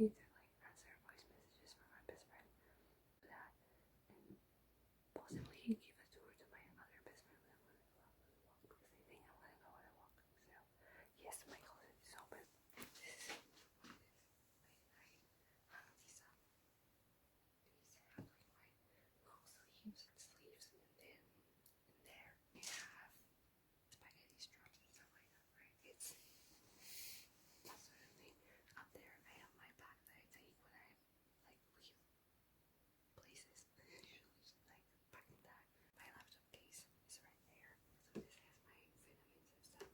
need to like answer voice messages from my best friend. That and possibly give a tour to my other best friend when I'm gonna go out on a walk because they think I'm gonna go on a walk. So yes, my closet is open. This is what it is. I hung these up. These have like my long sleeves, and then in there we have spaghetti straps and stuff like that, right? It's that sort of thing. Up there I have my bag that I take when I like leave places. Usually just like packing that. My laptop case is right there. So this has my vitamins and stuff.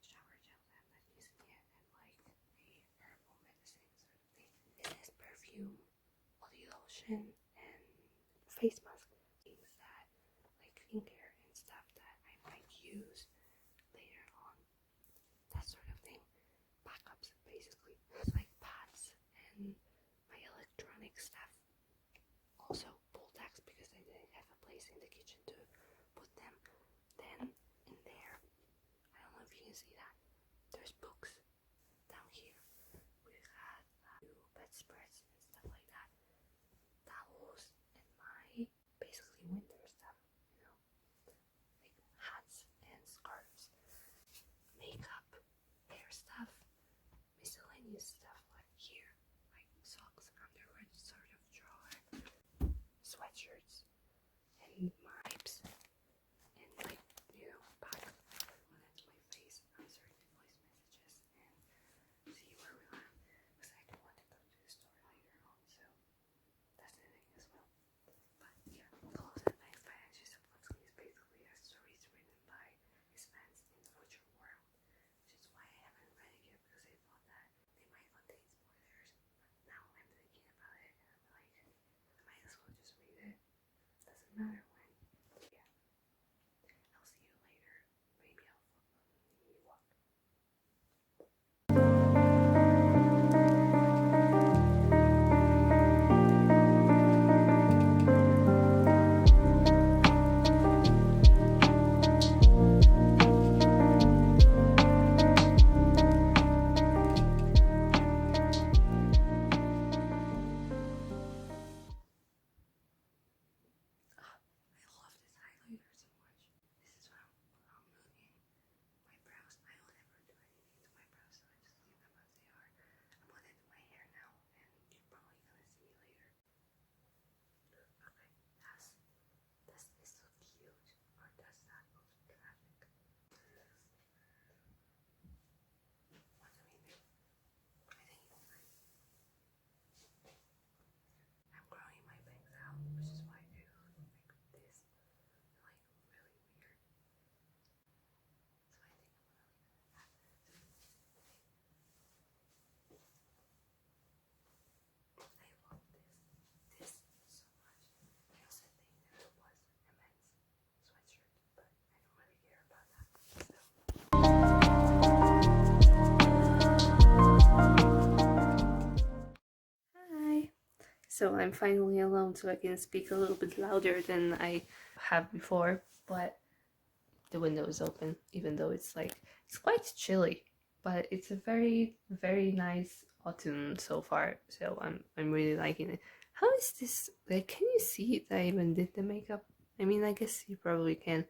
Shower gel that I'm not using yet, and like a herbal medicine sort of thing. This is perfume, body lotion, and face mask. Things that like skincare and stuff that I might use later on. That sort of thing. Backups basically. It's like pads and my electronic stuff. Also pull tags because I didn't have a place in the kitchen to put them. Then in there, I don't know if you can see that, there's books. Down here we had bedspreads and stuff like that. Towels and my basically winter stuff, you know, like hats and scarves, makeup, hair stuff, miscellaneous stuff like here, like socks, underwear sort of drawer, sweatshirts, and my pipes, and like, you know, back when it's my face, answering the voice messages and see where we are, because I do want to go to the store later on, so that's the thing as well. But yeah, Close and Fangs by Andrzej Sapkowski is basically a story written by his fans in the future world, which is why I haven't read it yet, because I thought that they might contain spoilers. But now I'm thinking about it and I'm like, I might as well just read it. Doesn't matter when. Yeah. I'll see you later. Maybe I'll vlog on the walk. I love this highlighter so much. This is what I'm moving my brows. I don't ever do anything to my brows, so I just leave them as they are. I'm gonna do my hair now, and you're probably gonna see me later. Okay, does this look cute, or does that look traffic? What do we do? I think it's fine. I'm growing my bangs out, which is why they look like this. Like really weird. So I think I'm gonna leave it at that. I love this so much. I also think that it was a men's sweatshirt, but I don't really care about that. Hi. So I'm finally alone, so I can speak a little bit louder than I have before, but the window is open, even though it's quite chilly, but it's a very, very nice autumn so far, so I'm really liking it. How is this, like, can you see that I even did the makeup? I mean, I guess you probably can.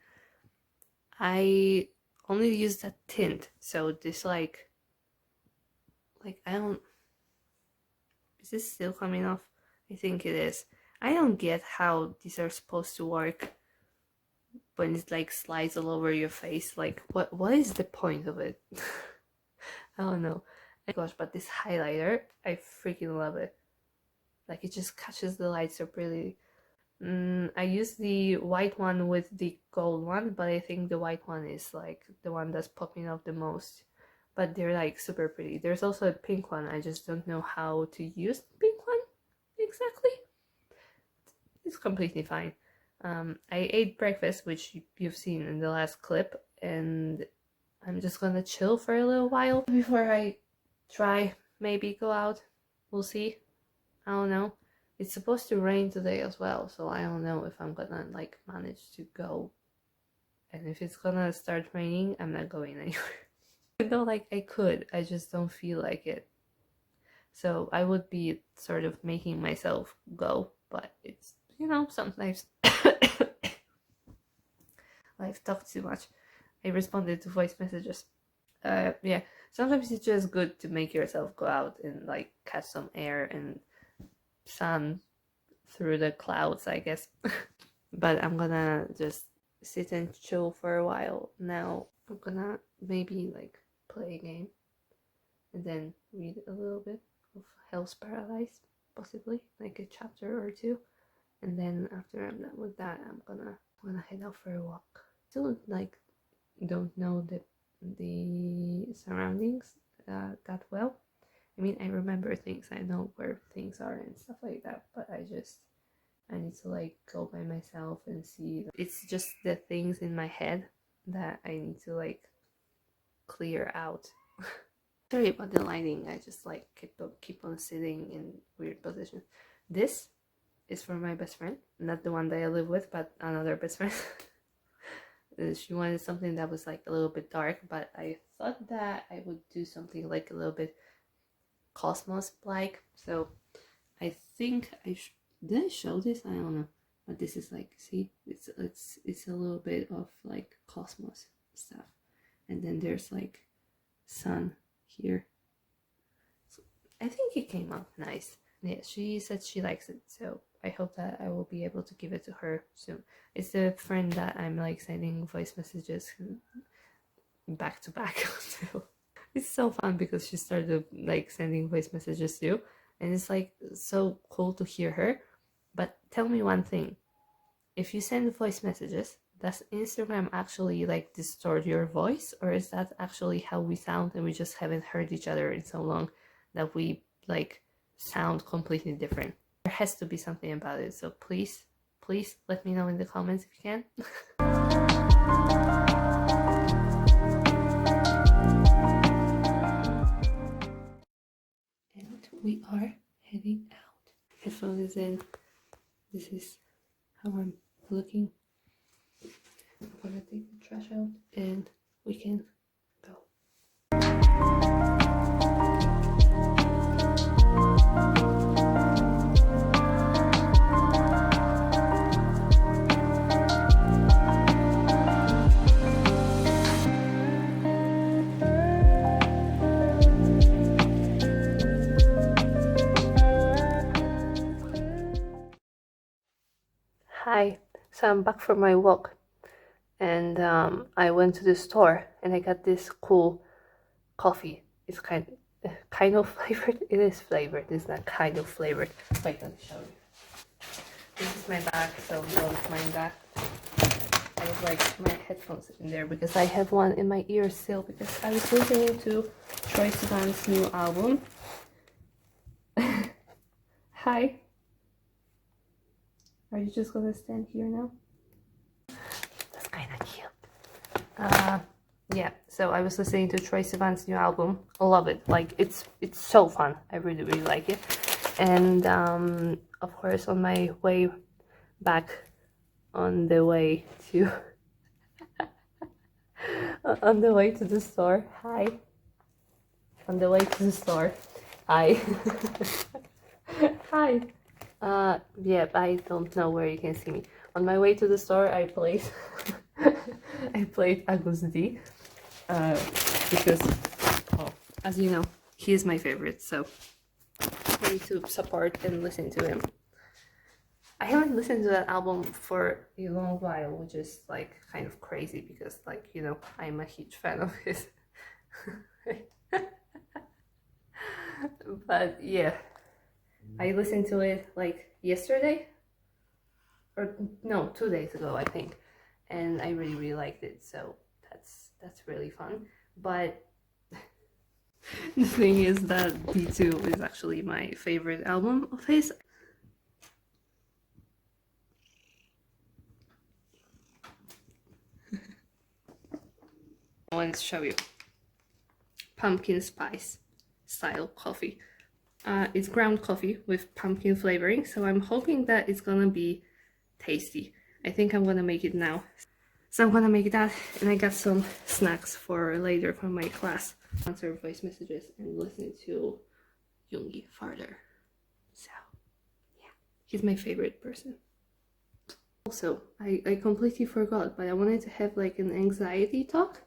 I only used that tint, so this like I don't, is this still coming off? I think it is. I don't get how these are supposed to work when it like slides all over your face. Like, what is the point of it? I don't know. Oh my gosh, but this highlighter, I freaking love it. Like, it just catches the light so pretty. I used the white one with the gold one, but I think the white one is like the one that's popping up the most. But they're like super pretty. There's also a pink one. I just don't know how to use the pink one exactly. It's completely fine. I ate breakfast, which you've seen in the last clip, and I'm just gonna chill for a little while before I try maybe go out. We'll see. I don't know. It's supposed to rain today as well, so I don't know if I'm gonna like manage to go. And if it's gonna start raining, I'm not going anywhere. Even though like I could, I just don't feel like it. So I would be sort of making myself go, but it's, you know, sometimes I've talked too much. I responded to voice messages. Yeah, sometimes it's just good to make yourself go out and like catch some air and sun through the clouds, I guess. But I'm gonna just sit and chill for a while now. I'm gonna maybe like play a game and then read a little bit of Hell's Paradise, possibly like a chapter or two, and then after I'm done with that, I'm gonna head out for a walk. Still like don't know the surroundings that well. I mean, I remember things, I know where things are and stuff like that, but I need to like go by myself and see. It's just the things in my head that I need to like clear out. Sorry about the lighting, I just like keep on sitting in weird positions. This is for my best friend, not the one that I live with, but another best friend. She wanted something that was like a little bit dark, but I thought that I would do something like a little bit Cosmos like. So I think did I show this? I don't know, but this is like, see, it's a little bit of like Cosmos stuff, and then there's like sun here. So I think it came out nice. Yeah, she said she likes it, so I hope that I will be able to give it to her soon. It's the friend that I'm like sending voice messages back to back to. It's so fun because she started like sending voice messages too, and it's like so cool to hear her. But tell me one thing, if you send voice messages, does Instagram actually like distort your voice, or is that actually how we sound and we just haven't heard each other in so long that we like sound completely different? There has to be something about it, so please let me know in the comments if you can. And we are heading out. Headphone is in. This is how I'm looking. I'm gonna take the trash out and we can go. Hi, so I'm back from my walk, and I went to the store and I got this cool coffee. It's kind of flavored. It is flavored. It's not kind of flavored. Wait, let me show you. This is my bag, so don't mind that. I have like my headphones in there because I have one in my ear still because I was listening to Troye Sivan's new album. Hi. Are you just gonna stand here now? That's kind of cute. Yeah, so I was listening to Troye Sivan's new album. I love it. Like it's so fun. I really like it. And of course, on my way back, on the way to on the way to the store. Hi. On the way to the store. Hi. Hi. Yeah, I don't know where you can see me. On my way to the store, I played I played Agus D, because, oh, as you know, he is my favorite, so I need to support and listen to him. I haven't listened to that album for a long while, which is like kind of crazy because, like, you know, I'm a huge fan of his. But yeah, I listened to it like yesterday, or no, 2 days ago, I think, and I really liked it. So that's really fun. But the thing is that D2 is actually my favorite album of his. I wanted to show you pumpkin spice style coffee. It's ground coffee with pumpkin flavoring, so I'm hoping that it's gonna be tasty. I think I'm gonna make it now. So I'm gonna make that, and I got some snacks for later from my class. Answer voice messages and listen to Yuki farther. So yeah, he's my favorite person. Also, I completely forgot, but I wanted to have like an anxiety talk.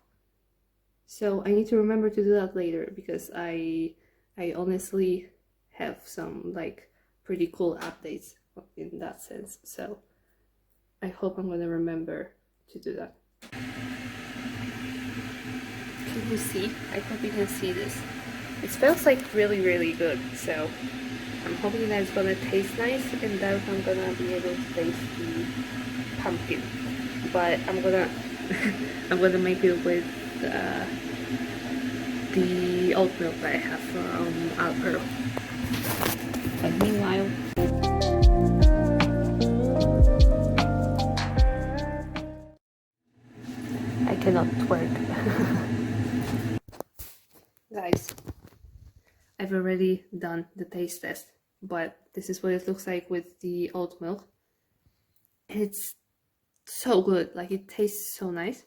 So I need to remember to do that later, because I honestly have some like pretty cool updates in that sense. So I hope I'm gonna remember to do that. Can you see? I hope you can see this. It smells like really good, so I'm hoping that it's gonna taste nice and that I'm gonna be able to taste the pumpkin. But I'm gonna I'm gonna make it with the oat milk that I have from Alpero. But meanwhile, I cannot twerk. Guys, I've already done the taste test, but this is what it looks like with the oat milk. It's so good, like it tastes so nice.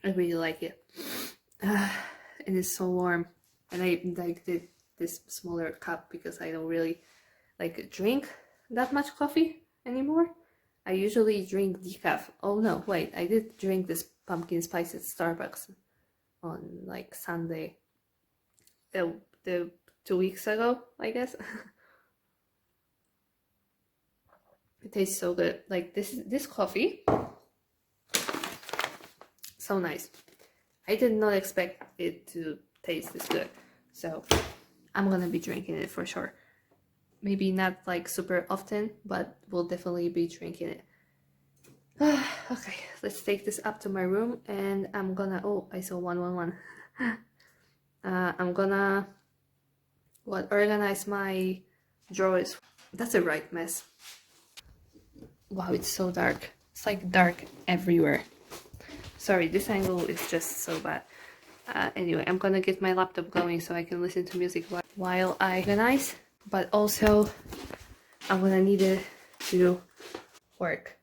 I really like it. It is so warm, and I like this smaller cup because I don't really like drink that much coffee anymore. I usually drink decaf. Oh no, wait, I did drink this pumpkin spice at Starbucks on like Sunday, the 2 weeks ago, I guess. It tastes so good. Like this coffee, so nice. I did not expect it to taste this good, so I'm gonna be drinking it for sure. Maybe not like super often, but we'll definitely be drinking it. Okay, let's take this up to my room, and I'm gonna, oh, I saw 111. I'm gonna organize my drawers. That's a right mess. Wow, it's so dark. It's like dark everywhere. Sorry, this angle is just so bad. Anyway, I'm gonna get my laptop going so I can listen to music while I organize. But also, I'm gonna need it to work,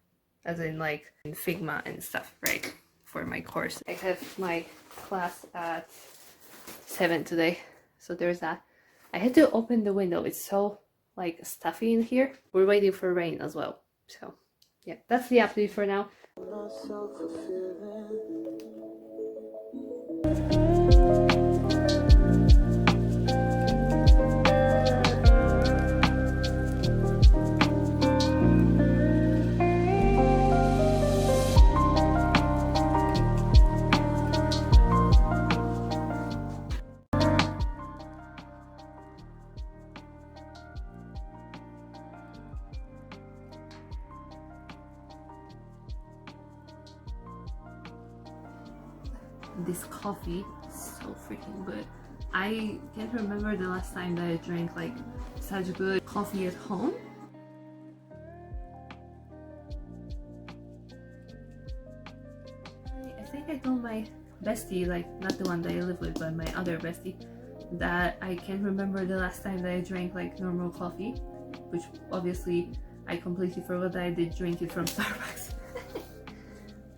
as in like in Figma and stuff, right? For my course. I have my class at 7 today, so there's that. I had to open the window. It's so like stuffy in here. We're waiting for rain as well. So yeah, that's the update for now. This coffee is so freaking good. I can't remember the last time that I drank like such good coffee at home. I think I told my bestie, like not the one that I live with, but my other bestie, that I can't remember the last time that I drank like normal coffee, which obviously I completely forgot that I did drink it from Starbucks.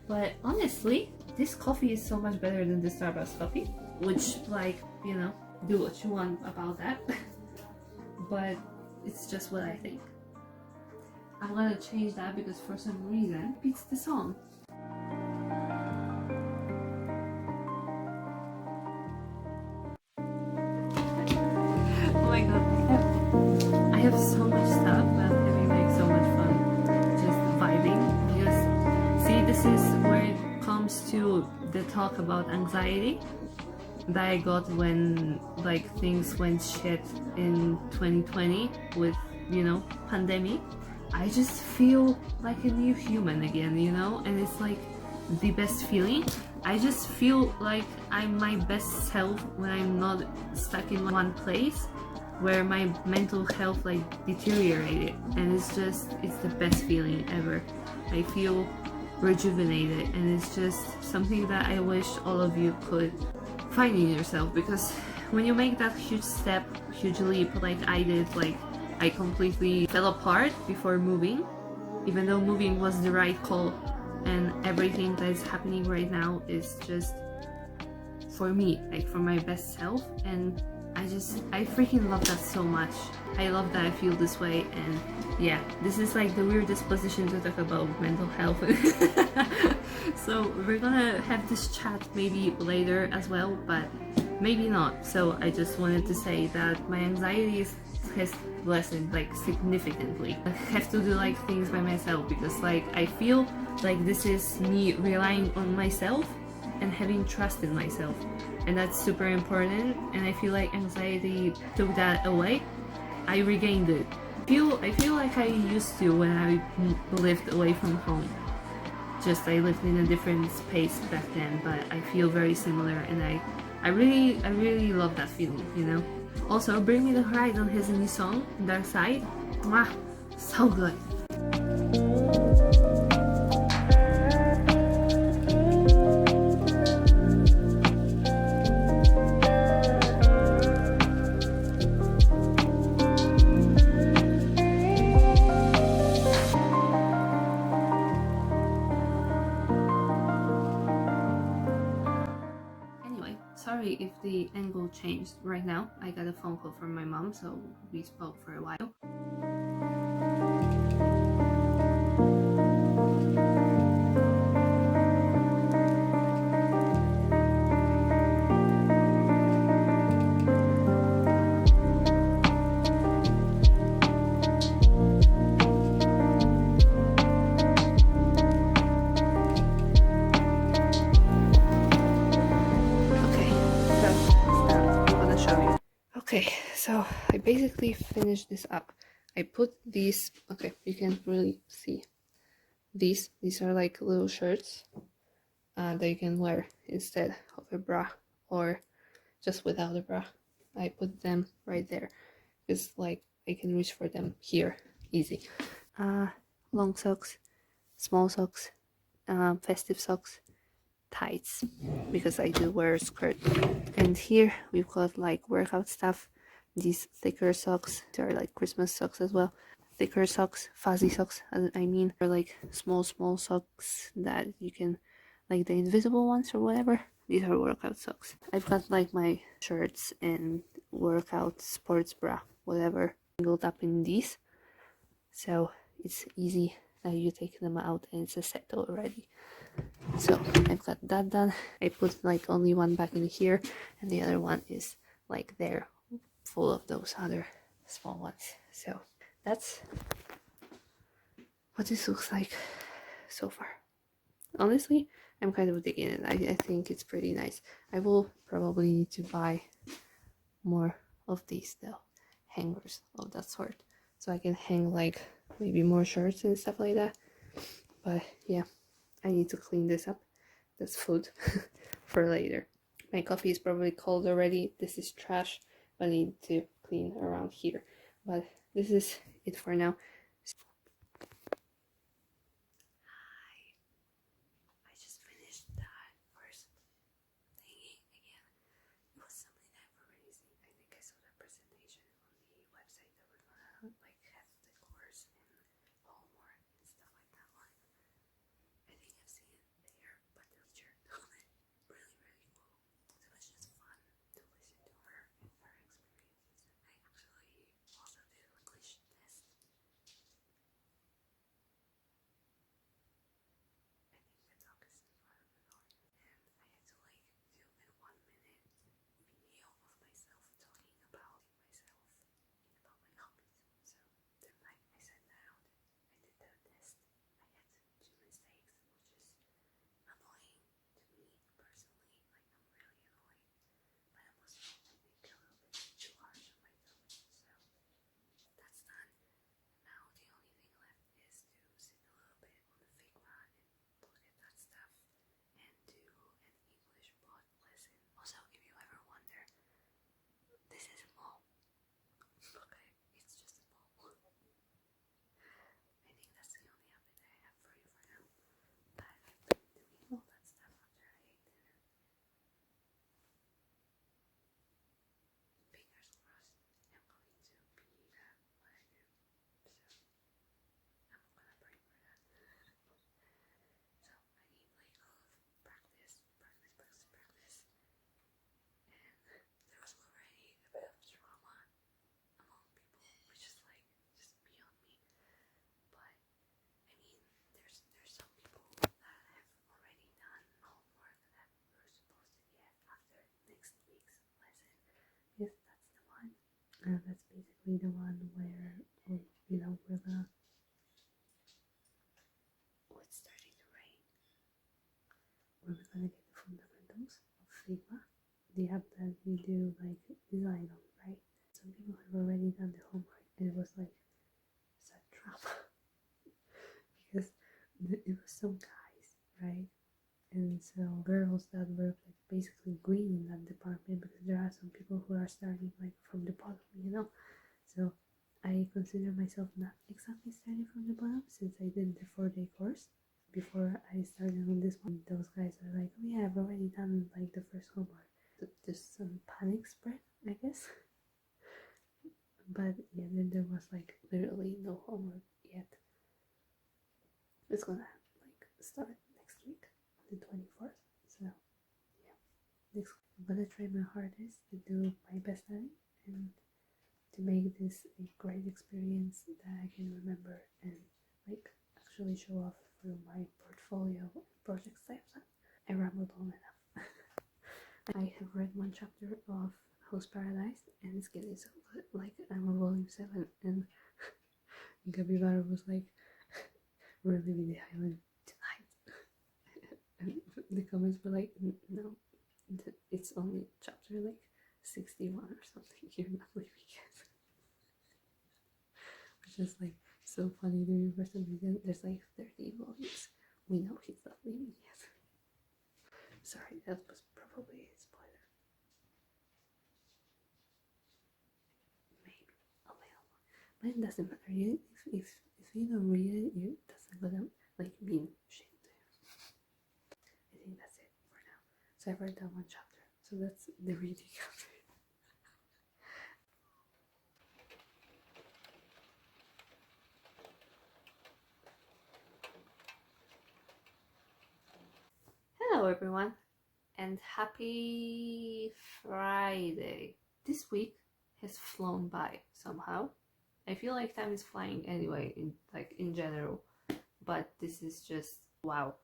But honestly, this coffee is so much better than the Starbucks coffee, which, like, you know, do what you want about that. But it's just what I think. I'm gonna change that because for some reason it beats the song. Oh my god, I have so much stuff, but I'm having like so much fun just vibing. Because see, this is where it comes to the talk about anxiety that I got when like things went shit in 2020 with, you know, pandemic. I just feel like a new human again, you know, and it's like the best feeling. I just feel like I'm my best self when I'm not stuck in one place where my mental health like deteriorated, and it's the best feeling ever. I feel rejuvenated, and it's just something that I wish all of you could find in yourself, because when you make that huge step, huge leap like I did, like I completely fell apart before moving, even though moving was the right call, and everything that is happening right now is just for me, like for my best self, and I freaking love that so much. I love that I feel this way, and yeah, this is like the weirdest position to talk about mental health. So we're gonna have this chat maybe later as well, but maybe not. So I just wanted to say that my anxiety has lessened like significantly. I have to do like things by myself because like I feel like this is me relying on myself and having trust in myself, and that's super important. And I feel like anxiety took that away. I regained it. I feel like I used to when I lived away from home. Just I lived in a different space back then, but I feel very similar, and I really love that feeling, you know. Also, Bring Me the Horizon has a new song, Dark Side. Mwah, so good. Sorry if the angle changed right now. I got a phone call from my mom, so we spoke for a while. Okay, so I basically finished this up. I put these, okay, you can't really see. These are like little shirts that you can wear instead of a bra or just without a bra. I put them right there because like I can reach for them here, easy. Long socks, small socks, festive socks, tights because I do wear a skirt. And here we've got like workout stuff. These thicker socks, they're like Christmas socks as well. Thicker socks, fuzzy socks, I mean, are like small socks that you can, like the invisible ones or whatever. These are workout socks. I've got like my shirts and workout sports bra, whatever, tangled up in these. So it's easy that you take them out and it's a set already. So I've got that done. I put like only one back in here, and the other one is like there, full of those other small ones. So that's what this looks like so far. Honestly, I'm kind of digging it. I think it's pretty nice. I will probably need to buy more of these though, hangers of that sort, so I can hang like maybe more shirts and stuff like that. But yeah, I need to clean this up. That's food for later. My coffee is probably cold already. This is trash, but I need to clean around here. But this is it for now. Hi. I just finished that first thingy again. It was something that I've already seen. I think I saw that presentation on the website that we're gonna like have the course and homework and stuff like that on. I think I've seen it there, but the teacher told it really cool. So it was just fun to listen to her and her experiences. I actually also did an English test That's basically the one where, we're gonna... Oh, it's starting to rain. Where we're gonna get the fundamentals of Figma, the app that we do like design on, right? Some people have already done the homework, and it was like such drama because it was some guys, right? And so girls that were like basically green in that department, because there are some people who are starting like from the bottom, So I consider myself not exactly starting from the bottom, since I did the 4-day course before I started on this one. Those guys are like, oh yeah, I've already done like the first homework. Just some panic spread, I guess. But yeah, then there was like literally no homework yet. It's gonna like start next week, the 24th. So yeah, I'm gonna try my hardest to do my best at it and to make this a great experience that I can remember and like actually show off through my portfolio and projects I have done. I rambled on enough. I have read one chapter of House Paradise and it's getting so good. Like, I'm on volume 7 and Gabibara was like, we're leaving the island tonight. And the comments were like, no, it's only chapter like 61 or something. You're not leaving yet. Which is like so funny to me for some reason. There's like 30 volumes. We know he's not leaving yet. Sorry, that was probably a spoiler. Maybe a little. But it doesn't matter. If you don't read it, it doesn't gonna like mean shit to you. I think that's it for now. So I read that one chapter. So that's the reading of it. Hello everyone, and happy Friday. This week has flown by somehow. I feel like time is flying anyway, in general, but this is just wow.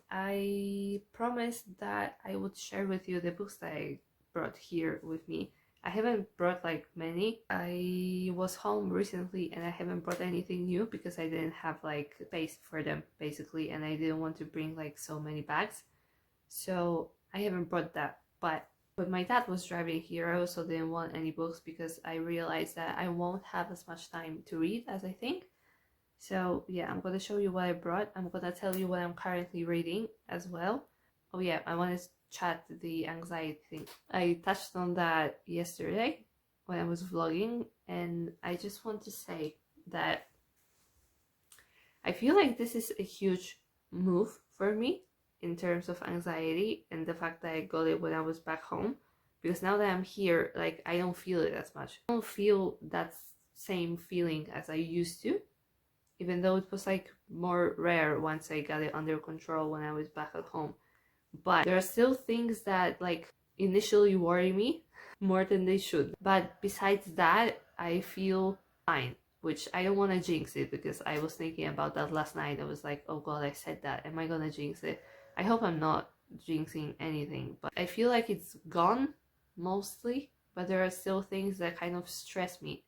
I promised that I would share with you the books that I brought here with me. I haven't brought like many. I was home recently and I haven't brought anything new because I didn't have like space for them basically, and I didn't want to bring like so many bags. So I haven't brought that. But when my dad was driving here, I also didn't want any books because I realized that I won't have as much time to read as I think. So yeah, I'm gonna show you what I brought. I'm gonna tell you what I'm currently reading as well. Oh yeah, I want to chat the anxiety thing. I touched on that yesterday when I was vlogging, and I just want to say that I feel like this is a huge move for me in terms of anxiety, and the fact that I got it when I was back home, because now that I'm here, like, I don't feel it as much. I don't feel that same feeling as I used to, even though it was like more rare once I got it under control when I was back at home. But there are still things that like initially worry me more than they should. But besides that, I feel fine, which I don't want to jinx it, because I was thinking about that last night. I was like, oh god, I said that. Am I gonna jinx it? I hope I'm not jinxing anything, but I feel like it's gone mostly, but there are still things that kind of stress me.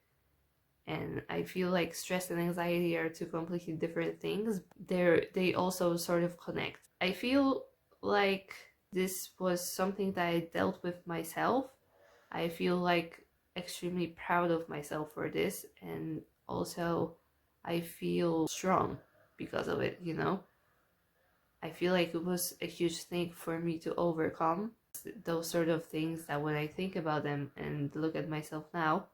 And I feel like stress and anxiety are two completely different things. They also sort of connect. I feel like this was something that I dealt with myself. I feel like extremely proud of myself for this, and also I feel strong because of it, you know? I feel like it was a huge thing for me to overcome. Those sort of things that when I think about them and look at myself now,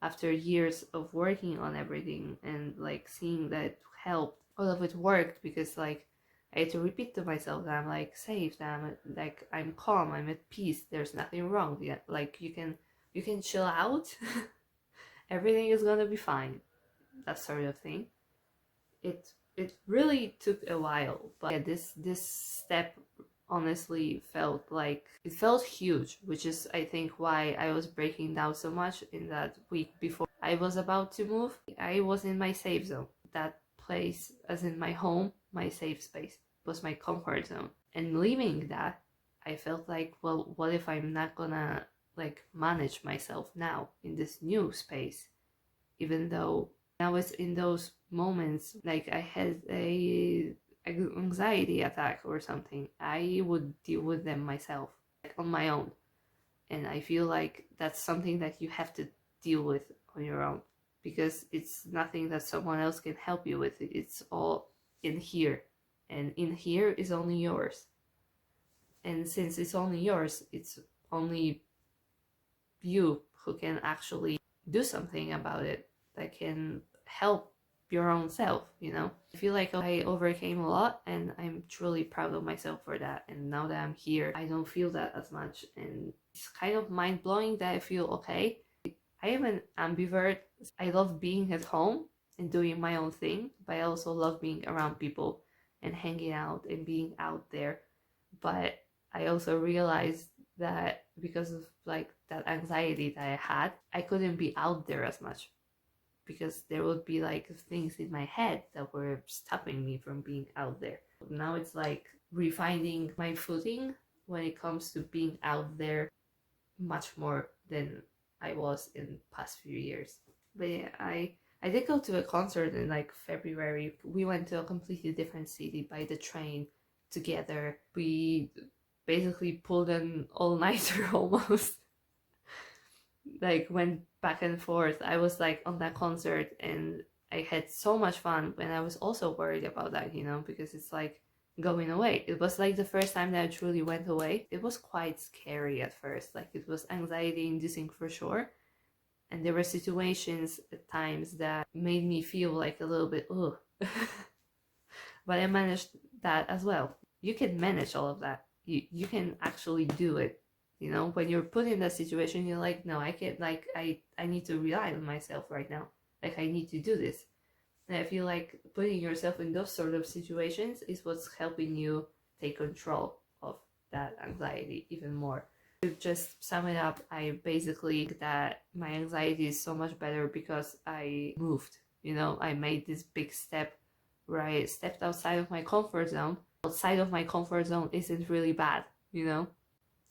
after years of working on everything and like seeing that helped, all of it worked, because like I had to repeat to myself that I'm like safe, that I'm calm, I'm at peace, there's nothing wrong yet, like you can chill out. Everything is gonna be fine, that sort of thing. It really took a while, but yeah, this step honestly felt like it felt huge, which is I think why I was breaking down so much in that week before I was about to move. I was in my safe zone. That place, as in my home, my safe space, was my comfort zone. And leaving that, I felt like, well, what if I'm not gonna like manage myself now in this new space, even though I was in those moments like I had a anxiety attack or something, I would deal with them myself, like on my own. And I feel like that's something that you have to deal with on your own, because it's nothing that someone else can help you with. It's all in here, and in here is only yours. And since it's only yours, it's only you who can actually do something about it, that can help your own self, you know? I feel like I overcame a lot, and I'm truly proud of myself for that. And now that I'm here, I don't feel that as much, and it's kind of mind-blowing that I feel okay. I am an ambivert. I love being at home and doing my own thing, but I also love being around people and hanging out and being out there. But I also realized that because of like that anxiety that I had, I couldn't be out there as much, because there would be like things in my head that were stopping me from being out there. Now it's like refining my footing when it comes to being out there much more than I was in past few years. But yeah, I did go to a concert in like February. We went to a completely different city by the train together. We basically pulled an all-nighter almost. Like went back and forth. I was like on that concert, and I had so much fun, and I was also worried about that, you know, because it's like going away. It was like the first time that I truly went away. It was quite scary at first, like it was anxiety inducing for sure, and there were situations at times that made me feel like a little bit ugh. But I managed that as well. You can manage all of that. You can actually do it. You know, when you're put in that situation, you're like, no, I can't, like, I need to rely on myself right now. Like, I need to do this. And I feel like putting yourself in those sort of situations is what's helping you take control of that anxiety even more. To just sum it up, I basically think that my anxiety is so much better because I moved. You know, I made this big step where I stepped outside of my comfort zone. Outside of my comfort zone isn't really bad, you know?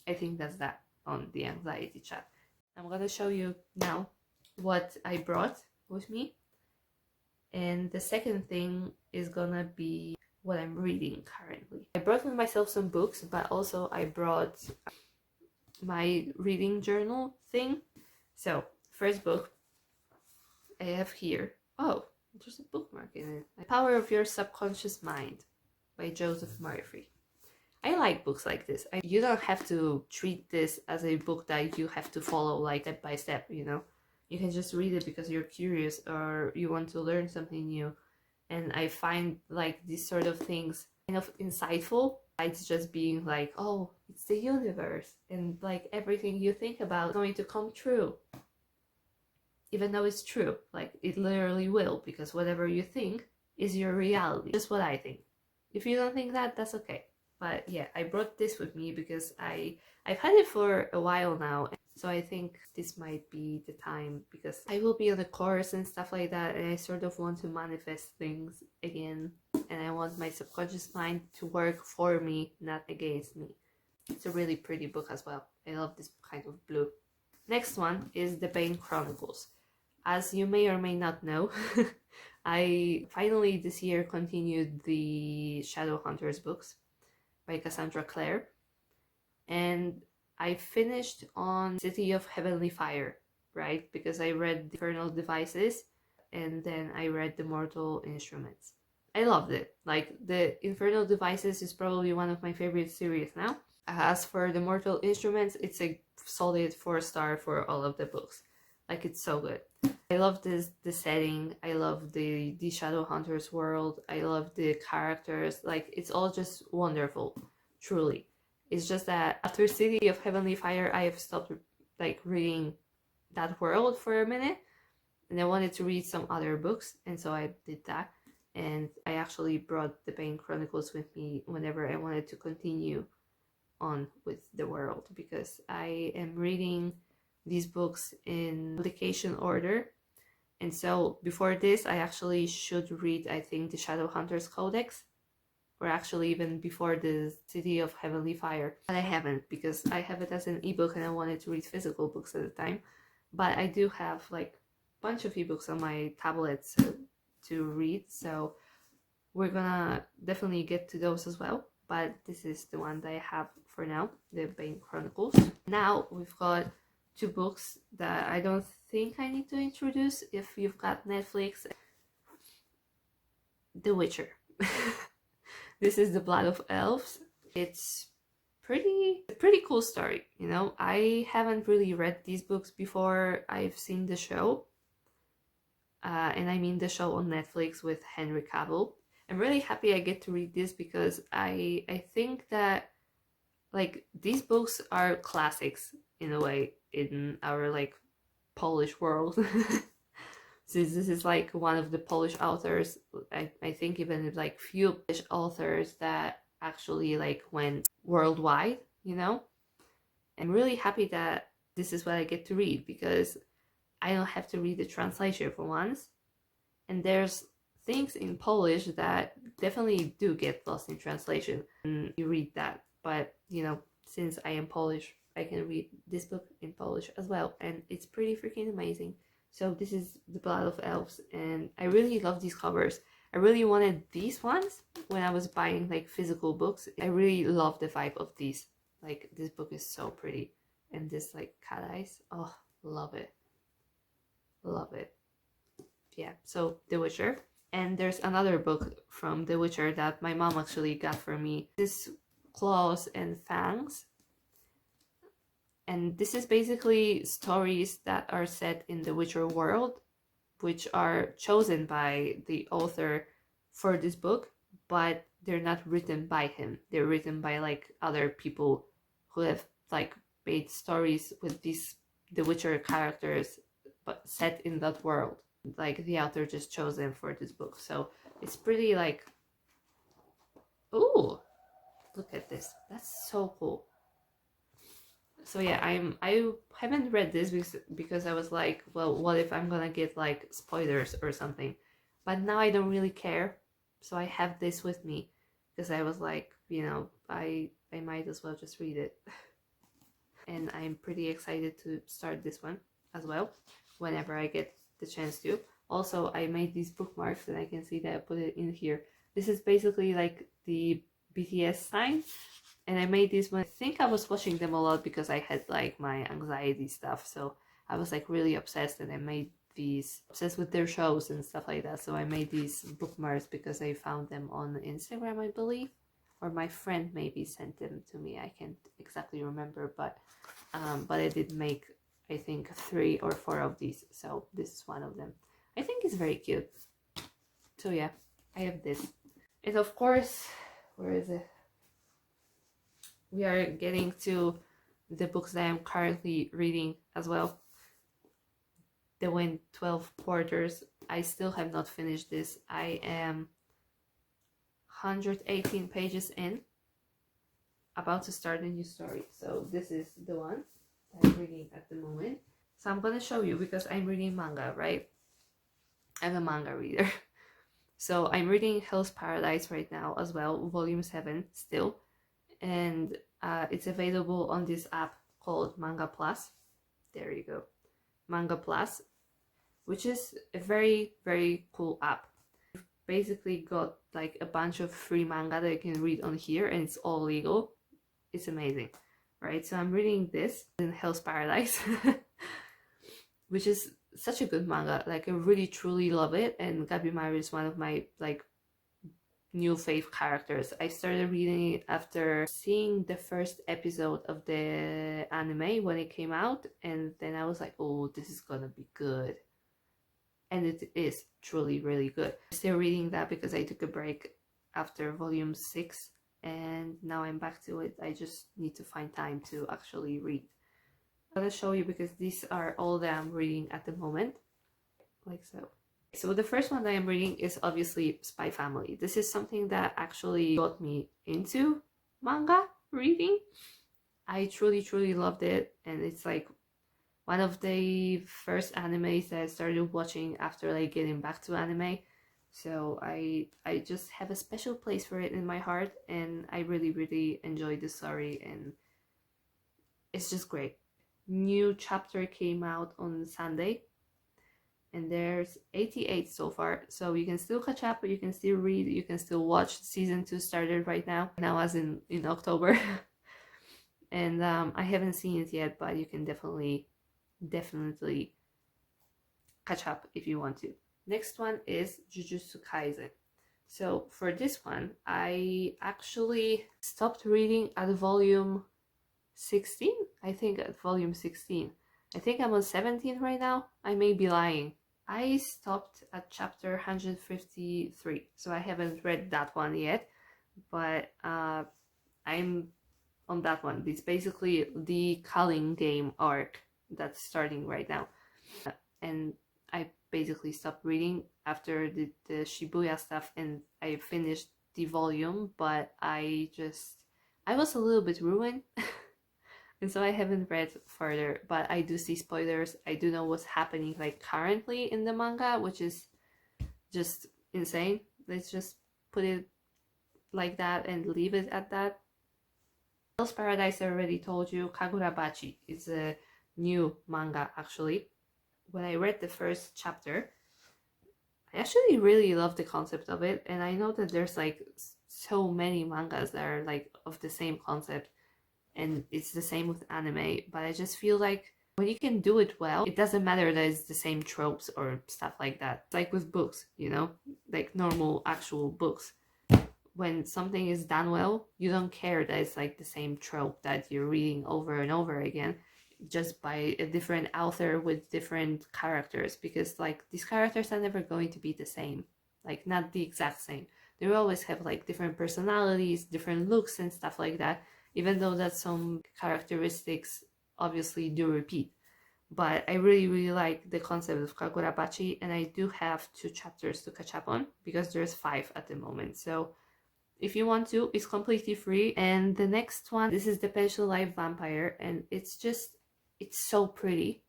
I think that's that on the anxiety chat. I'm gonna show you now what I brought with me. And the second thing is gonna be what I'm reading currently. I brought with myself some books, but also I brought my reading journal thing. So, first book I have here. Oh, there's a bookmark in it. The Power of Your Subconscious Mind by Joseph Murphy. I like books like this. You don't have to treat this as a book that you have to follow like step by step, you know. You can just read it because you're curious or you want to learn something new. And I find like these sort of things kind of insightful. It's just being like, oh, it's the universe, and like everything you think about is going to come true. Even though it's true, like it literally will, because whatever you think is your reality. Just what I think. If you don't think that, that's okay. But yeah, I brought this with me because I've had it for a while now. So I think this might be the time, because I will be on a course and stuff like that, and I sort of want to manifest things again. And I want my subconscious mind to work for me, not against me. It's a really pretty book as well. I love this kind of blue. Next one is the Bane Chronicles. As you may or may not know, I finally this year continued the Shadowhunters books by Cassandra Clare, and I finished on City of Heavenly Fire, right? Because I read the Infernal Devices and then I read the Mortal Instruments. I loved it. Like, the Infernal Devices is probably one of my favorite series now. As for the Mortal Instruments, it's a solid 4-star for all of the books. Like, it's so good. I love the setting. I love the Shadowhunters world. I love the characters. Like, it's all just wonderful, truly. It's just that after City of Heavenly Fire, I have stopped like reading that world for a minute, and I wanted to read some other books, and so I did that. And I actually brought the Bane Chronicles with me whenever I wanted to continue on with the world, because I am reading these books in publication order. And so before this, I actually should read, I think, the Shadowhunters Codex, or actually even before the City of Heavenly Fire. But I haven't, because I have it as an ebook and I wanted to read physical books at the time. But I do have like a bunch of ebooks on my tablets to read, so we're gonna definitely get to those as well. But this is the one that I have for now, the Bane Chronicles. Now we've got two books that I don't think I need to introduce if you've got Netflix. The Witcher. This is The Blood of Elves. It's a pretty cool story, you know. I haven't really read these books before I've seen the show. And I mean the show on Netflix with Henry Cavill. I'm really happy I get to read this because I think that like these books are classics in a way in our like Polish world. Since this is like one of the Polish authors, I think even like few Polish authors that actually like went worldwide, you know. I'm really happy that this is what I get to read because I don't have to read the translation for once. And there's things in Polish that definitely do get lost in translation when you read that. But, you know, since I am Polish, I can read this book in Polish as well. And it's pretty freaking amazing. So this is The Blood of Elves, and I really love these covers. I really wanted these ones when I was buying like physical books. I really love the vibe of these. Like this book is so pretty. And this like cat eyes, oh, love it. Love it. Yeah, so The Witcher. And there's another book from The Witcher that my mom actually got for me. This is Claws and Fangs. And this is basically stories that are set in the Witcher world, which are chosen by the author for this book, but they're not written by him. They're written by like other people who have like made stories with these the Witcher characters, but set in that world. Like the author just chose them for this book. So it's pretty like, ooh, look at this. That's so cool. So yeah, I haven't read this because I was like, well, what if I'm gonna get like spoilers or something? But now I don't really care. So I have this with me because I was like, you know, I might as well just read it. And I'm pretty excited to start this one as well whenever I get the chance to. Also, I made these bookmarks and I can see that I put it in here. This is basically like the BTS sign. And I made these when I think I was watching them a lot because I had like my anxiety stuff. So I was like really obsessed and I made these, obsessed with their shows and stuff like that. So I made these bookmarks because I found them on Instagram, I believe. Or my friend maybe sent them to me. I can't exactly remember, but I did make, I think, 3 or 4 of these. So this is one of them. I think it's very cute. So yeah, I have this. And of course, where is it? We are getting to the books that I'm currently reading as well. The Wind 12 Quarters. I still have not finished this. I am 118 pages in, about to start a new story. So this is the one that I'm reading at the moment. So I'm gonna show you because I'm reading manga, right? I'm a manga reader. So I'm reading Hell's Paradise right now as well, volume 7 still. And it's available on this app called Manga Plus. There you go. Manga Plus, which is a very, very cool app. You've basically got like a bunch of free manga that you can read on here and it's all legal. It's amazing, right? So I'm reading this in Hell's Paradise, which is such a good manga. Like I really, truly love it. And Gabimaru is one of my like new fave characters. I started reading it after seeing the first episode of the anime when it came out, and then I was like, oh, this is gonna be good. And it is truly really good. I'm still reading that because I took a break after volume 6 and now I'm back to it. I just need to find time to actually read. I'm gonna show you because these are all that I'm reading at the moment, like so. So the first one that I'm reading is obviously Spy Family. This is something that actually got me into manga reading. I truly, truly loved it. And it's like one of the first animes that I started watching after like getting back to anime. So I just have a special place for it in my heart, and I really enjoyed the story, and it's just great. New chapter came out on Sunday, and there's 88 so far, so you can still catch up, you can still read, you can still watch. Season 2 started right now as in October. And I haven't seen it yet, but you can definitely catch up if you want to. Next one is Jujutsu Kaisen. So for this one, I actually stopped reading at volume 16. I think at volume 16. I think I'm on 17 right now. I may be lying. I stopped at chapter 153, so I haven't read that one yet, but I'm on that one. It's basically the Culling game arc that's starting right now, and I basically stopped reading after the Shibuya stuff, and I finished the volume, but I was a little bit ruined. And so I haven't read further, but I do see spoilers. I do know what's happening like currently in the manga, which is just insane. Let's just put it like that and leave it at that. Hell's Paradise, I already told you. Kagurabachi is a new manga, actually. When I read the first chapter, I actually really love the concept of it, and I know that there's like so many mangas that are like of the same concept, and it's the same with anime, but I just feel like when you can do it well, it doesn't matter that it's the same tropes or stuff like that. It's like with books, you know, like normal actual books. When something is done well, you don't care that it's like the same trope that you're reading over and over again, just by a different author with different characters, because like these characters are never going to be the same, like not the exact same. They will always have like different personalities, different looks and stuff like that, even though that some characteristics obviously do repeat. But I really like the concept of Kagurabachi, and I do have 2 chapters to catch up on because there's 5 at the moment. So if you want to, it's completely free. And the next one, this is the Pension Life Vampire, and it's so pretty,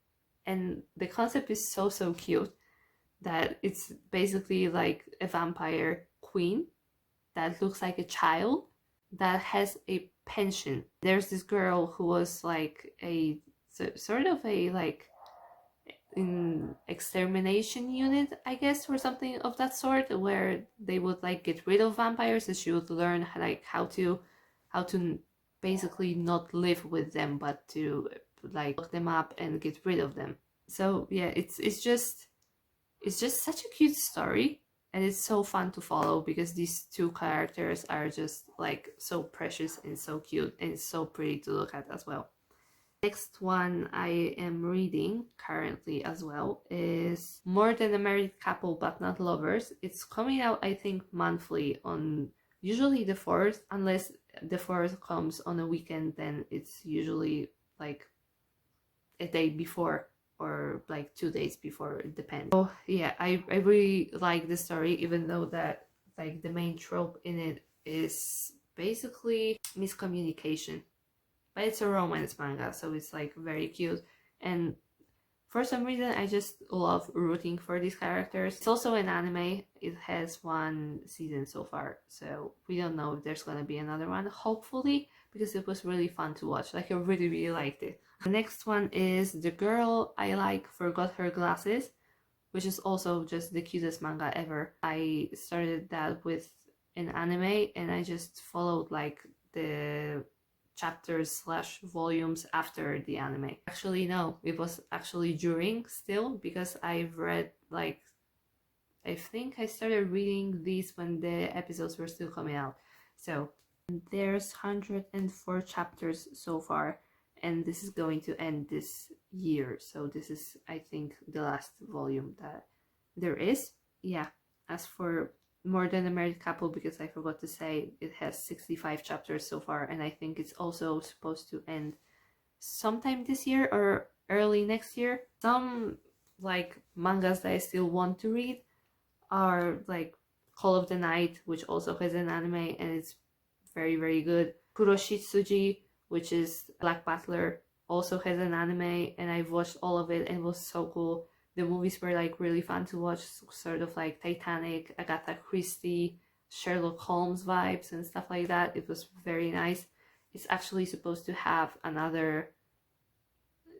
and the concept is so cute that it's basically like a vampire queen that looks like a child that has a pension. There's this girl who was like a sort of a like in extermination unit, I guess, or something of that sort, where they would like get rid of vampires, and she would learn like how to basically not live with them, but to like look them up and get rid of them. So yeah, it's just such a cute story, and it's so fun to follow because these 2 characters are just like so precious and so cute, and it's so pretty to look at as well. Next one I am reading currently as well is More Than a Married Couple But Not Lovers. It's coming out, I think, monthly on usually the 4th, unless the 4th comes on a weekend, then it's usually like a day before or like 2 days before, it depends. So yeah, I really like the story, even though that like the main trope in it is basically miscommunication. But it's a romance manga, so it's like very cute, and for some reason I just love rooting for these characters. It's also an anime. It has 1 season so far, so we don't know if there's gonna be another one, hopefully, because it was really fun to watch. Like I really liked it. The next one is The Girl I Like Forgot Her Glasses, which is also just the cutest manga ever. I started that with an anime, and I just followed like the chapters / volumes after the anime. Actually no, it was actually during still, because I've read like, I think I started reading these when the episodes were still coming out. So there's 104 chapters so far, and this is going to end this year, so this is, I think, the last volume that there is. Yeah, as for More Than a Married Couple, because I forgot to say, it has 65 chapters so far, and I think it's also supposed to end sometime this year or early next year. Some like mangas that I still want to read are like Call of the Night, which also has an anime, and it's very good. Kuroshitsuji, which is Black Butler, also has an anime, and I've watched all of it and it was so cool. The movies were like really fun to watch, sort of like Titanic, Agatha Christie, Sherlock Holmes vibes and stuff like that. It was very nice. It's actually supposed to have another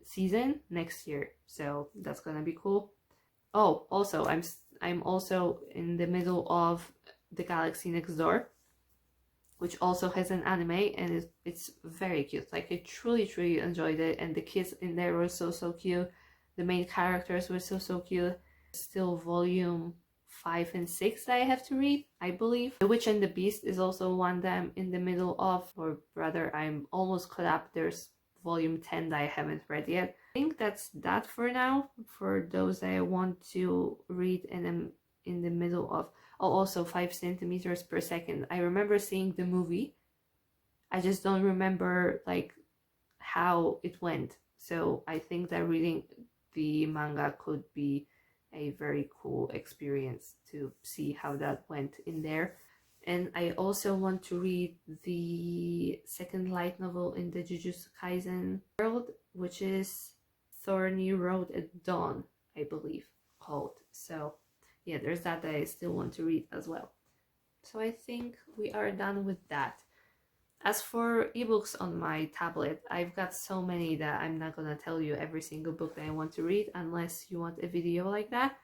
season next year, so that's gonna be cool. Oh, also I'm also in the middle of The Galaxy Next Door, which also has an anime, and it's very cute. Like, I truly enjoyed it, and the kids in there were so cute. The main characters were so cute. Still volume 5 and 6 that I have to read, I believe. The Witch and the Beast is also one that I'm in the middle of, or rather I'm almost caught up. There's volume 10 that I haven't read yet. I think that's that for now, for those that I want to read and I'm in the middle of. Oh, also 5 centimeters per second. I remember seeing the movie. I just don't remember like how it went. So I think that reading the manga could be a very cool experience to see how that went in there. And I also want to read the second light novel in the Jujutsu Kaisen world, which is Thorny Road at Dawn, I believe, called. So yeah, there's that I still want to read as well. So I think we are done with that. As for ebooks on my tablet, I've got so many that I'm not gonna tell you every single book that I want to read unless you want a video like that.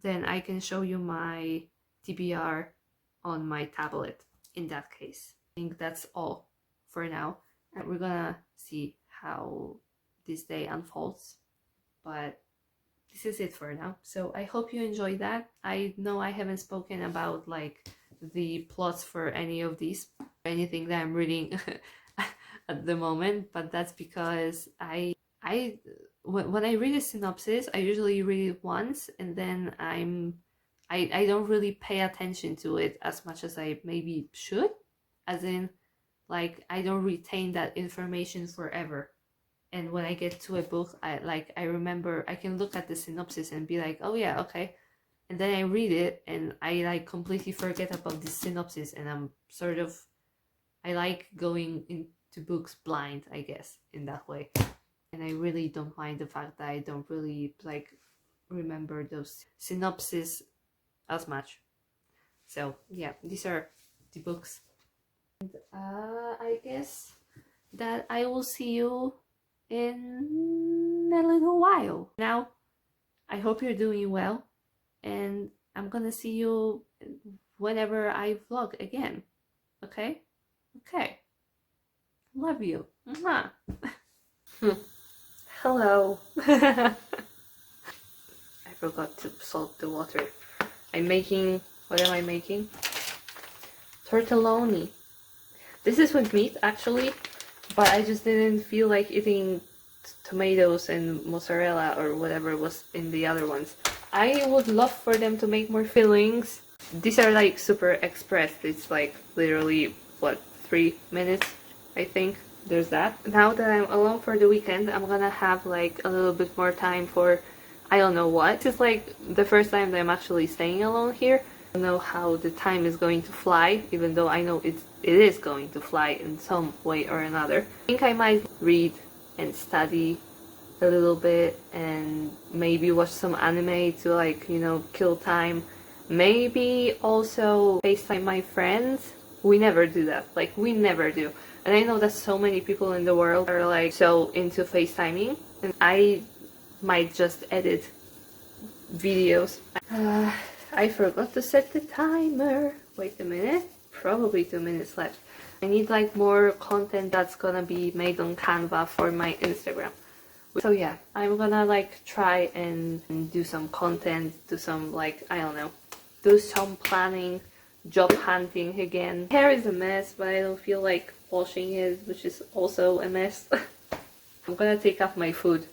Then I can show you my TBR on my tablet in that case. I think that's all for now. And we're gonna see how this day unfolds. But this is it for now. So I hope you enjoyed that. I know I haven't spoken about like the plots for any of these, anything that I'm reading at the moment, but that's because when I read a synopsis, I usually read it once and then I don't really pay attention to it as much as I maybe should, as in like I don't retain that information forever. And when I get to a book, I remember, I can look at the synopsis and be like, oh yeah, okay. And then I read it and I like completely forget about the synopsis, and I'm sort of, I like going into books blind, I guess, in that way. And I really don't mind the fact that I don't really like remember those synopses as much. So yeah, these are the books. And I guess that I will see you in a little while. Now, I hope you're doing well, and I'm gonna see you whenever I vlog again. Okay? Okay. Love you. Mwah. Hello. I forgot to salt the water. I'm making, what am I making? Tortelloni. This is with meat actually, but I just didn't feel like eating tomatoes and mozzarella or whatever was in the other ones. I would love for them to make more fillings. These are like super express. It's like literally, what, 3 minutes, I think. There's that. Now that I'm alone for the weekend, I'm gonna have like a little bit more time for I don't know what. This is like the first time that I'm actually staying alone here. I don't know how the time is going to fly, even though I know it is going to fly in some way or another. I think I might read and study a little bit and maybe watch some anime to like, you know, kill time. Maybe also FaceTime my friends. We never do that. Like, we never do. And I know that so many people in the world are like so into FaceTiming, and I might just edit videos. I forgot to set the timer. Wait a minute. Probably 2 minutes left. I need like more content that's gonna be made on Canva for my Instagram. So yeah, I'm gonna like try and do some content, do some like, I don't know, do some planning, job hunting again. Hair is a mess, but I don't feel like washing it, which is also a mess. I'm gonna take off my food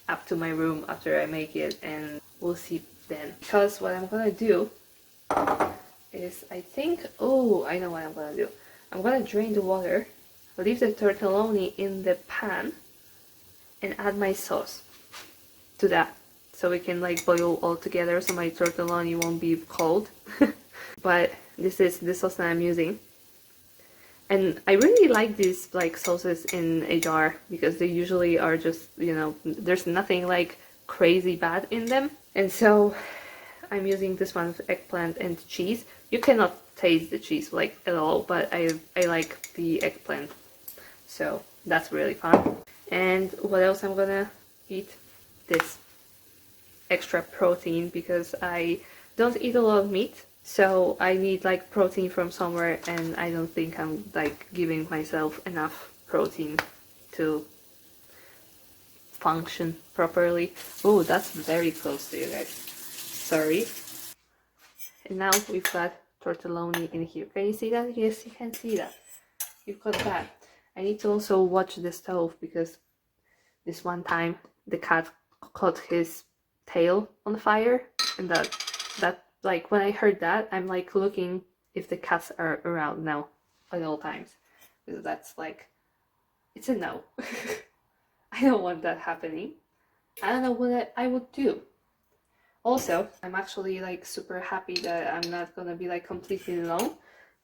up to my room after I make it, and we'll see then. Because what I'm gonna do is, I think, oh, I know what I'm gonna do. I'm gonna drain the water, leave the tortelloni in the pan, and add my sauce to that. So we can like boil all together so my tortelloni won't be cold. But this is the sauce that I'm using. And I really like these like sauces in a jar because they usually are just, you know, there's nothing like crazy bad in them. And so I'm using this one with eggplant and cheese. You cannot taste the cheese like at all, but I like the eggplant, so that's really fun. And what else I'm gonna eat? This extra protein, because I don't eat a lot of meat, so I need like protein from somewhere, and I don't think I'm like giving myself enough protein to function properly. Oh, that's very close to you guys. Sorry. And now we've got tortelloni in here. Can you see that? Yes, you can see that. You've got that. I need to also watch the stove, because this one time the cat caught his tail on fire, and that like when I heard that, I'm like looking if the cats are around now at all times, because that's like, it's a no. I don't want that happening. I don't know what I would do. Also, I'm actually like super happy that I'm not gonna be like completely alone,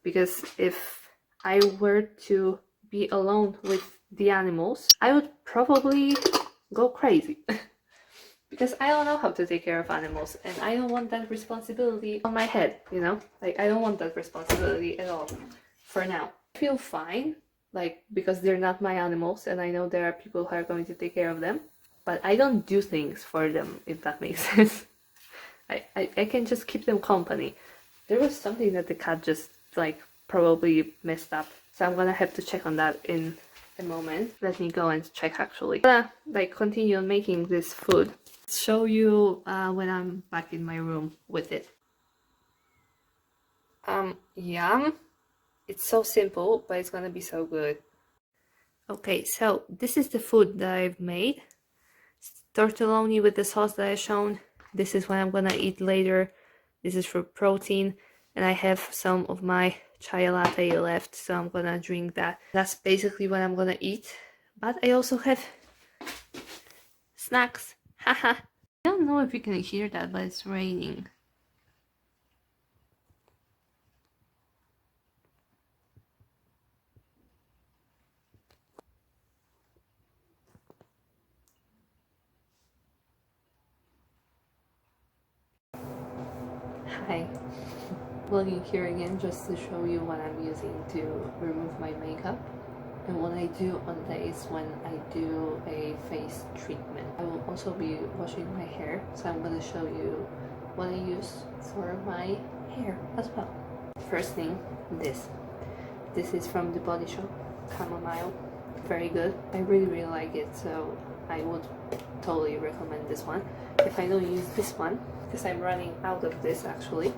because if I were to be alone with the animals, I would probably go crazy. Because I don't know how to take care of animals, and I don't want that responsibility on my head, you know? Like, I don't want that responsibility at all for now. I feel fine, like, because they're not my animals, and I know there are people who are going to take care of them, but I don't do things for them, if that makes sense. I can just keep them company. There was something that the cat just, like, probably messed up, so I'm gonna have to check on that in a moment. Let me go and check, actually. I'm gonna, like, continue making this food. Show you when I'm back in my room with it. Yum. It's so simple, but it's gonna be so good. Okay, so this is the food that I've made. Tortelloni with the sauce that I've shown. This is what I'm gonna eat later. This is for protein, and I have some of my chai latte left, so I'm gonna drink that. That's basically what I'm gonna eat. But I also have snacks. Haha. I don't know if you can hear that, but it's raining. Hi. Vlogging here again, just to show you what I'm using to remove my makeup and what I do on days when I do a face treatment. I will also be washing my hair, so I'm gonna show you what I use for my hair as well. First thing, this is from the Body Shop, Kanamaru. Very good. I really like it, so I would totally recommend this one. If I don't use this one, because I'm running out of this actually,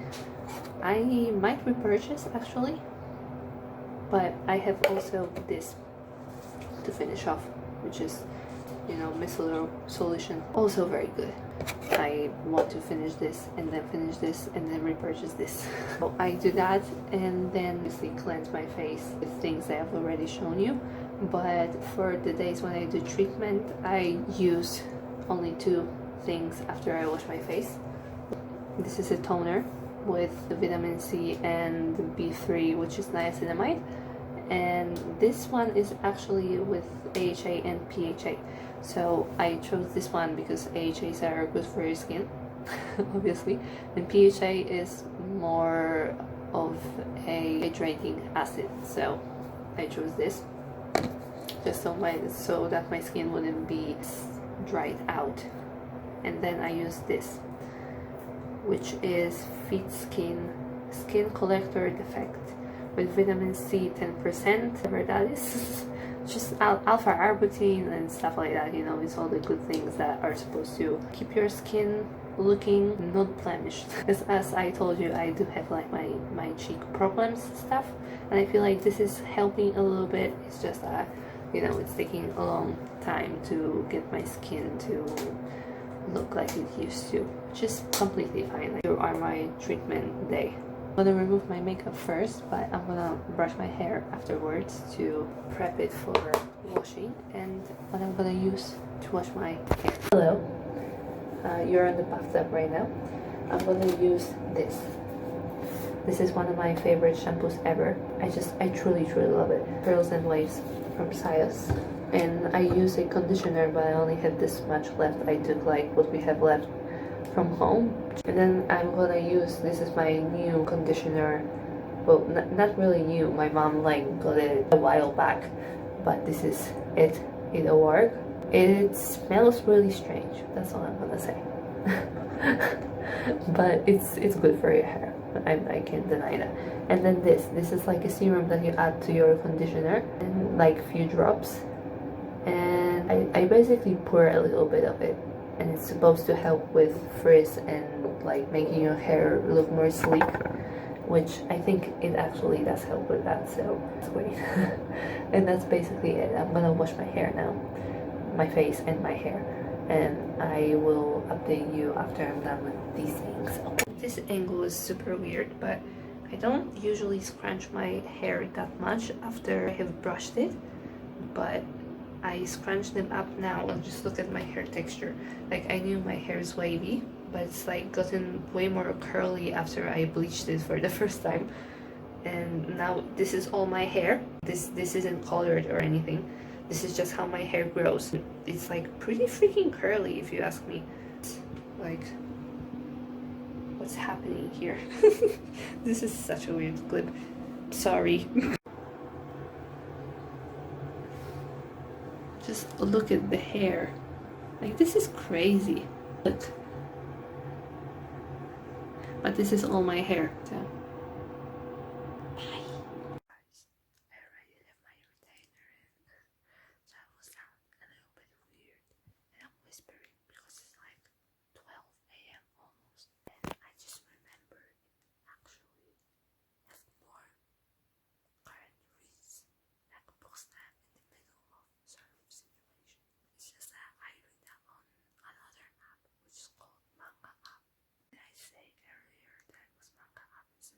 I might repurchase actually, but I have also this to finish off, which is, you know, micellar solution, also very good. I want to finish this and then finish this and then repurchase this. So I do that, and then obviously cleanse my face with things that I've already shown you. But for the days when I do treatment, I use only 2 things after I wash my face. This is a toner with the vitamin C and B3, which is niacinamide, and this one is actually with AHA and PHA. So I chose this one because AHAs are good for your skin, obviously, and PHA is more of a hydrating acid. So I chose this just so that my skin wouldn't be dried out. And then I use this, which is Fit Skin Collector Defect with vitamin C 10%, whatever that is. Just alpha arbutin and stuff like that, you know. It's all the good things that are supposed to keep your skin looking not blemished. As I told you, I do have like my cheek problems stuff, and I feel like this is helping a little bit. It's just that, you know, it's taking a long time to get my skin to look like it used to, which is completely fine. Here are my treatment day. I'm gonna remove my makeup first, but I'm gonna brush my hair afterwards to prep it for washing, and what I'm gonna use to wash my hair. Hello, you're in the bathtub right now. I'm gonna use this. This is one of my favorite shampoos ever. I truly love it. Curls and Waves from Sios. and I use a conditioner, but I only had this much left. I took like what we have left from home, and then I'm gonna use, this is my new conditioner. Well, not really new, my mom like got it a while back, but this is it. It'll work. It smells really strange, that's all I'm gonna say. But it's good for your hair. I can't deny that. And then this is like a serum that you add to your conditioner, and like a few drops, and I basically pour a little bit of it, and it's supposed to help with frizz and like making your hair look more sleek, which I think it actually does help with that, so it's great. And that's basically it. I'm gonna wash my hair now, my face and my hair, and I will update you after I'm done with these things. This angle is super weird, but I don't usually scrunch my hair that much after I have brushed it, but I scrunch them up now and just look at my hair texture. Like, I knew my hair is wavy, but it's like gotten way more curly after I bleached it for the first time. And now this is all my hair. This isn't colored or anything. This is just how my hair grows. It's like pretty freaking curly if you ask me. Like, what's happening here? This is such a weird clip. Sorry. Just look at the hair. Like, this is crazy. Look. But this is all my hair, so. Bye. I already left my retainer in, so I will sound a little bit weird. And I'm whispering because it's like 12 a.m. almost. And I just remembered, actually, have more current reads, like books that in the middle of certain situation. It's just that I read that on another app, which is called Manga Up. Did I say earlier that it was Manga Up? It's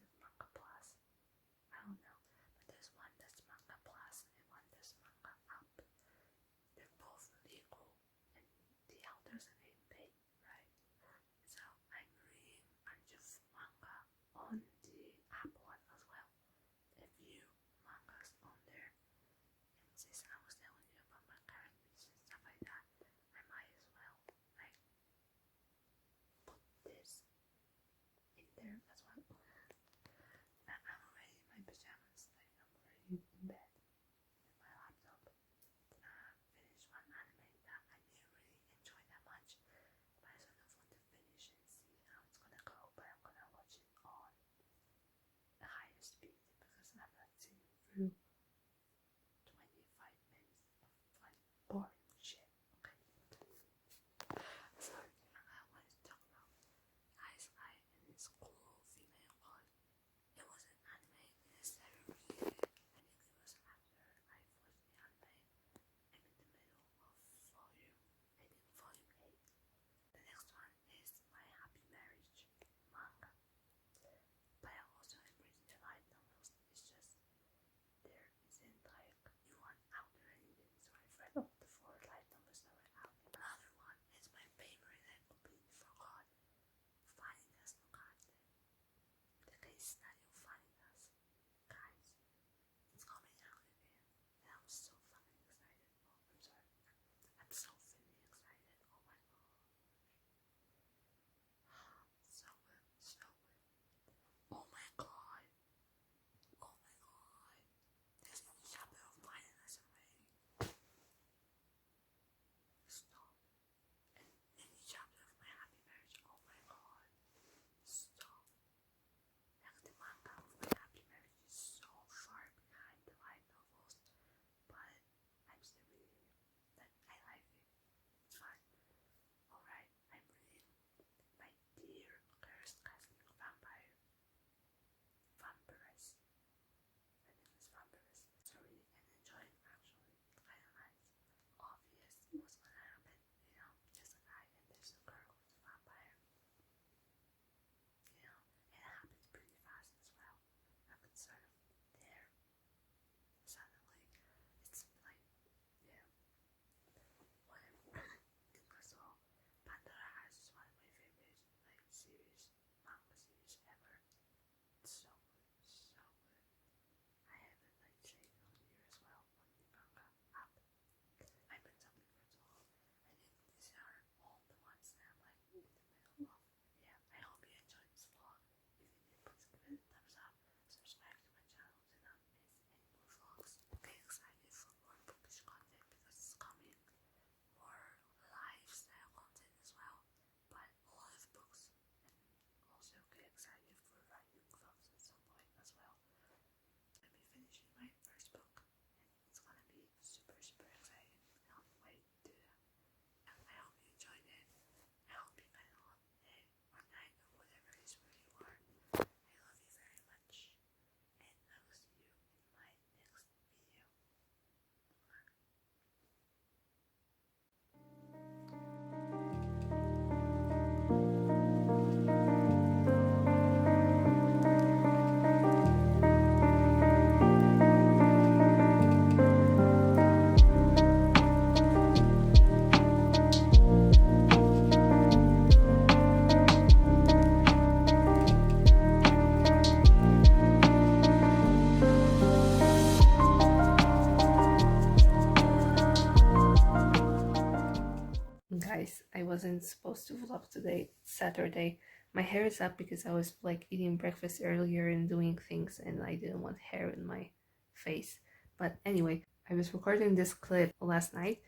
supposed to vlog today, Saturday. My hair is up because I was like eating breakfast earlier and doing things, and I didn't want hair in my face. But anyway, I was recording this clip last night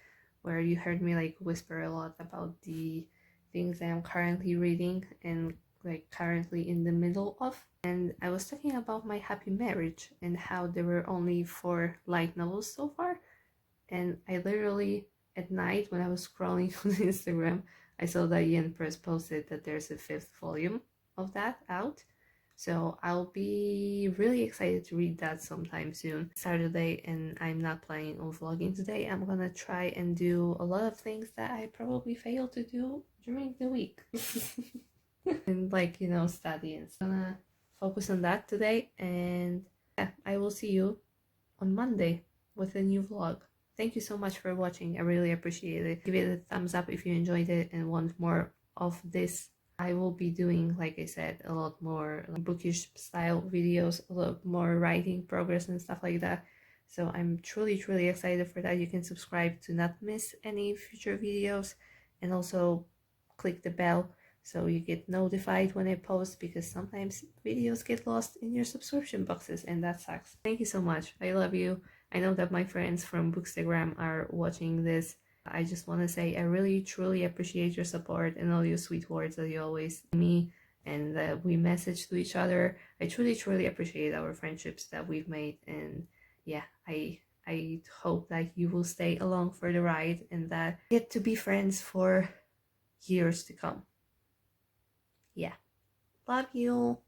where you heard me like whisper a lot about the things I'm currently reading and like currently in the middle of. And I was talking about my happy marriage and how there were only 4 light novels so far. And I literally, at night when I was scrolling on Instagram, I saw that Yen Press posted that there's a 5th volume of that out. So I'll be really excited to read that sometime soon. Saturday, and I'm not planning on vlogging today. I'm gonna try and do a lot of things that I probably failed to do during the week. And like, you know, studying. So I'm gonna focus on that today, and yeah, I will see you on Monday with a new vlog. Thank you so much for watching. I really appreciate it. Give it a thumbs up if you enjoyed it and want more of this. I will be doing, like I said, a lot more bookish style videos, a lot more writing progress and stuff like that. So I'm truly excited for that. You can subscribe to not miss any future videos, and also click the bell so you get notified when I post, because sometimes videos get lost in your subscription boxes and that sucks. Thank you so much. I love you. I know that my friends from Bookstagram are watching this. I just want to say I really truly appreciate your support and all your sweet words that you always give me, and that we message to each other. I truly appreciate our friendships that we've made, and yeah, I hope that you will stay along for the ride and that we get to be friends for years to come. Yeah. Love you.